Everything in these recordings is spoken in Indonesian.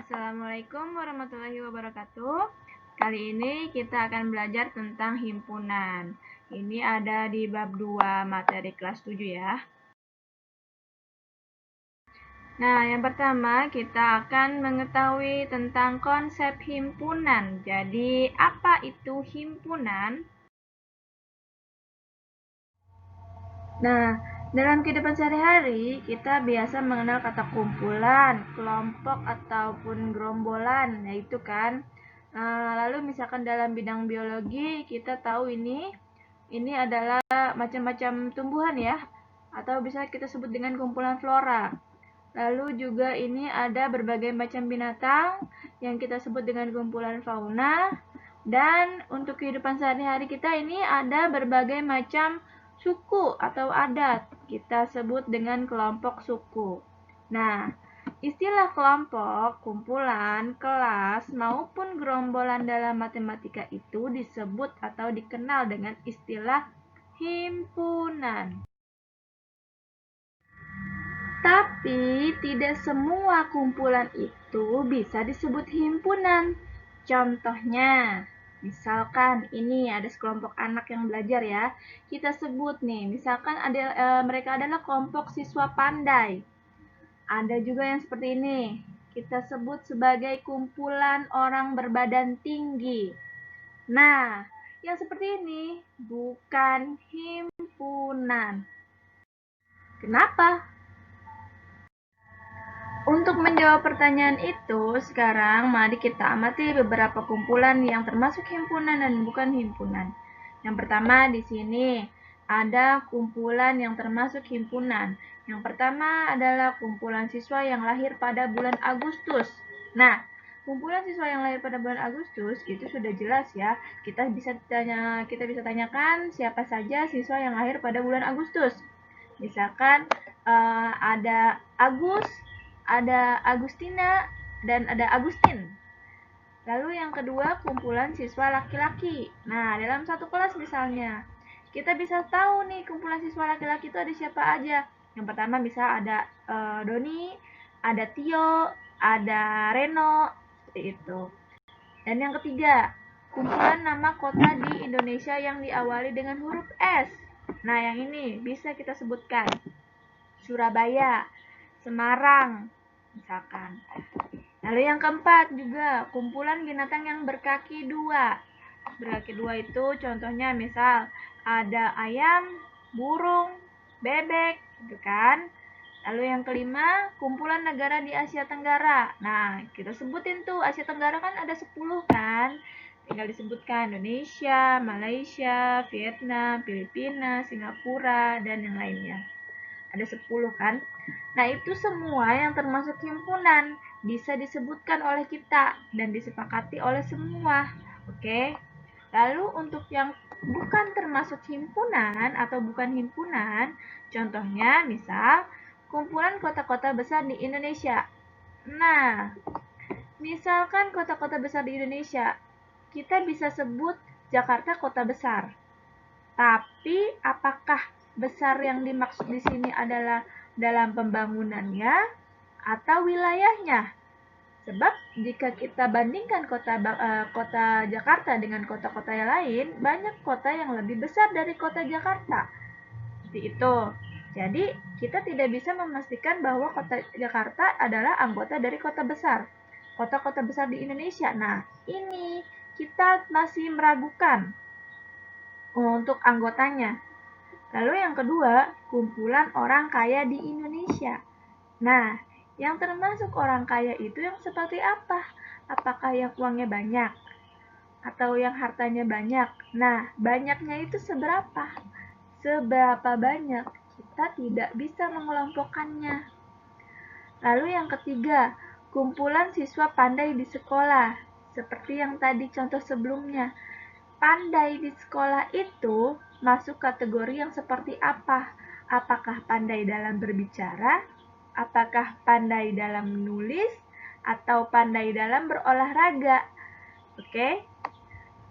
Assalamualaikum warahmatullahi wabarakatuh. Kali ini kita akan belajar tentang himpunan. Ini ada di bab 2 materi kelas 7 ya. Nah, yang pertama kita akan mengetahui tentang konsep himpunan. Jadi, apa itu himpunan? Nah, dalam kehidupan sehari-hari, kita biasa mengenal kata kumpulan, kelompok, ataupun gerombolan, yaitu kan. Lalu misalkan dalam bidang biologi, kita tahu ini adalah macam-macam tumbuhan ya, atau bisa kita sebut dengan kumpulan flora. Lalu juga ini ada berbagai macam binatang yang kita sebut dengan kumpulan fauna. Dan untuk kehidupan sehari-hari kita ini ada berbagai macam suku atau adat, kita sebut dengan kelompok suku. Nah, istilah kelompok, kumpulan, kelas, maupun gerombolan dalam matematika itu disebut atau dikenal dengan istilah himpunan. Tapi tidak semua kumpulan itu bisa disebut himpunan. Contohnya, misalkan ini ada sekelompok anak yang belajar ya. Kita sebut nih, misalkan mereka adalah kelompok siswa pandai. Ada juga yang seperti ini. Kita sebut sebagai kumpulan orang berbadan tinggi. Nah, yang seperti ini bukan himpunan. Kenapa? Untuk menjawab pertanyaan itu, sekarang mari kita amati beberapa kumpulan yang termasuk himpunan dan bukan himpunan. Yang pertama di sini ada kumpulan yang termasuk himpunan. Yang pertama adalah kumpulan siswa yang lahir pada bulan Agustus. Nah, kumpulan siswa yang lahir pada bulan Agustus itu sudah jelas ya. Kita bisa tanyakan siapa saja siswa yang lahir pada bulan Agustus. Misalkan ada Agus, ada Agustina, dan ada Agustin. Lalu yang kedua, kumpulan siswa laki-laki. Nah, dalam satu kelas misalnya, kita bisa tahu nih kumpulan siswa laki-laki itu ada siapa aja. Yang pertama bisa ada Doni, ada Tio, ada Reno, seperti itu. Dan yang ketiga, kumpulan nama kota di Indonesia yang diawali dengan huruf S. Nah, yang ini bisa kita sebutkan. Surabaya, Semarang, misalkan. Lalu yang keempat juga, kumpulan binatang yang berkaki dua. Berkaki dua itu contohnya misal ada ayam, burung, bebek, gitu kan. Lalu yang kelima, kumpulan negara di Asia Tenggara. Nah, kita sebutin tuh, Asia Tenggara kan ada 10 kan. Tinggal disebutkan Indonesia, Malaysia, Vietnam, Filipina, Singapura, dan yang lainnya. Ada 10 kan. Nah, itu semua yang termasuk himpunan bisa disebutkan oleh kita dan disepakati oleh semua. Oke. Lalu untuk yang bukan termasuk himpunan atau bukan himpunan, contohnya misal kumpulan kota-kota besar di Indonesia. Nah, misalkan kota-kota besar di Indonesia, kita bisa sebut Jakarta kota besar. Tapi apakah besar yang dimaksud di sini adalah dalam pembangunannya atau wilayahnya? Sebab jika kita bandingkan kota Jakarta dengan kota-kota yang lain, banyak kota yang lebih besar dari kota Jakarta. Seperti itu. Jadi, kita tidak bisa memastikan bahwa kota Jakarta adalah anggota dari kota besar. Kota-kota besar di Indonesia. Nah, ini kita masih meragukan untuk anggotanya. Lalu yang kedua, kumpulan orang kaya di Indonesia. Nah, yang termasuk orang kaya itu yang seperti apa? Apakah yang uangnya banyak? Atau yang hartanya banyak? Nah, banyaknya itu seberapa? Seberapa banyak? Kita tidak bisa mengelompokkannya. Lalu yang ketiga, kumpulan siswa pandai di sekolah. Seperti yang tadi contoh sebelumnya. Pandai di sekolah itu masuk kategori yang seperti apa? Apakah pandai dalam berbicara? Apakah pandai dalam menulis? Atau pandai dalam berolahraga? Oke.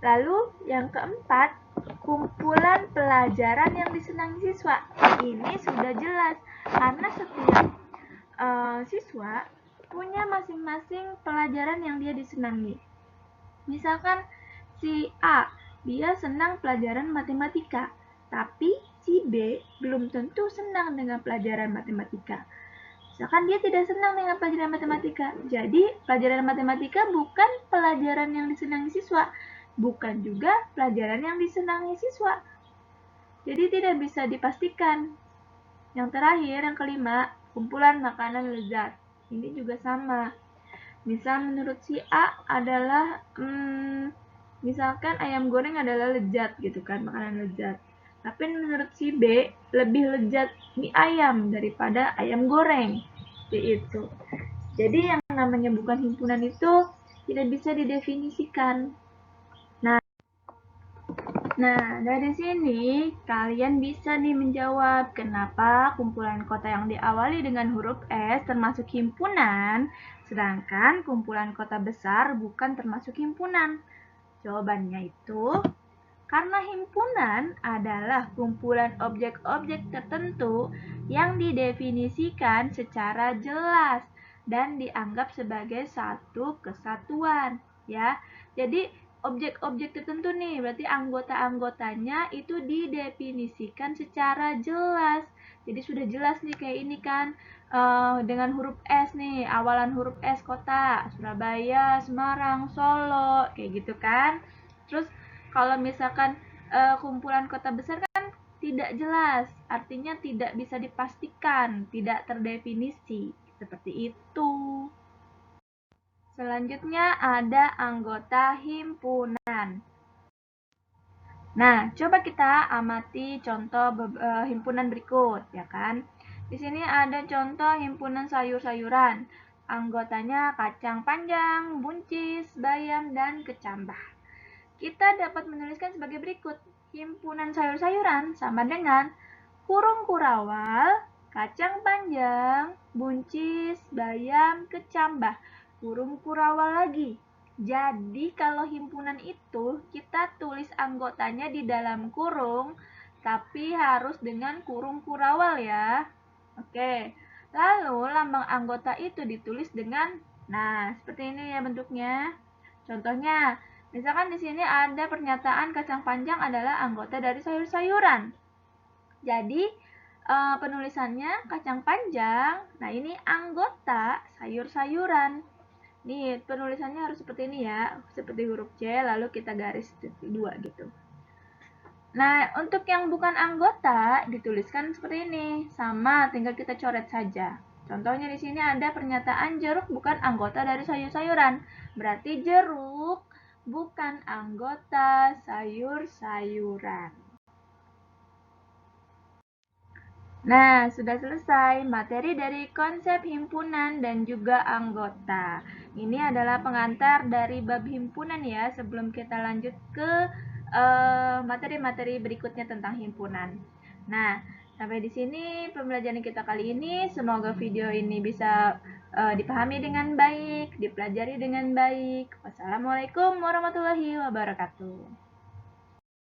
Lalu yang keempat, kumpulan pelajaran yang disenangi siswa. Ini sudah jelas karena setiap siswa punya masing-masing pelajaran yang dia disenangi. Misalkan si A, dia senang pelajaran matematika, tapi si B belum tentu senang dengan pelajaran matematika. Misalkan dia tidak senang dengan pelajaran matematika, jadi pelajaran matematika bukan pelajaran yang disenangi siswa, bukan juga pelajaran yang disenangi siswa. Jadi tidak bisa dipastikan. Yang terakhir, yang kelima, kumpulan makanan lezat. Ini juga sama. Misal menurut si A adalah misalkan ayam goreng adalah lezat gitu kan, makanan lezat. Tapi menurut si B lebih lezat mie ayam daripada ayam goreng. Seperti itu. Jadi yang namanya bukan himpunan itu tidak bisa didefinisikan. Nah, dari sini kalian bisa nih menjawab kenapa kumpulan kota yang diawali dengan huruf S termasuk himpunan, sedangkan kumpulan kota besar bukan termasuk himpunan. Jawabannya itu karena himpunan adalah kumpulan objek-objek tertentu yang didefinisikan secara jelas dan dianggap sebagai satu kesatuan, ya. Jadi objek-objek tertentu nih, berarti anggota-anggotanya itu didefinisikan secara jelas. Jadi sudah jelas nih kayak ini kan, dengan huruf S nih, awalan huruf S kota, Surabaya, Semarang, Solo, kayak gitu kan. Terus kalau misalkan kumpulan kota besar kan tidak jelas, artinya tidak bisa dipastikan, tidak terdefinisi, seperti itu. Selanjutnya ada anggota himpunan. Nah, coba kita amati contoh himpunan berikut, ya kan? Di sini ada contoh himpunan sayur-sayuran. Anggotanya kacang panjang, buncis, bayam, dan kecambah. Kita dapat menuliskan sebagai berikut. Himpunan sayur-sayuran sama dengan kurung kurawal, kacang panjang, buncis, bayam, kecambah, kurung kurawal lagi. Jadi kalau himpunan itu kita tulis anggotanya di dalam kurung, tapi harus dengan kurung kurawal ya. Oke, lalu lambang anggota itu ditulis dengan, nah seperti ini ya bentuknya. Contohnya, misalkan di sini ada pernyataan kacang panjang adalah anggota dari sayur-sayuran. Jadi penulisannya kacang panjang. Nah ini anggota sayur-sayuran. Nih penulisannya harus seperti ini ya, seperti huruf C lalu kita garis 2 gitu. Nah untuk yang bukan anggota dituliskan seperti ini, sama tinggal kita coret saja. Contohnya di sini ada pernyataan jeruk bukan anggota dari sayur-sayuran. Berarti jeruk bukan anggota sayur-sayuran. Nah, sudah selesai materi dari konsep himpunan dan juga anggota. Ini adalah pengantar dari bab himpunan ya, sebelum kita lanjut ke materi-materi berikutnya tentang himpunan. Nah, sampai di sini pembelajaran kita kali ini. Semoga video ini bisa dipahami dengan baik, dipelajari dengan baik. Wassalamualaikum warahmatullahi wabarakatuh.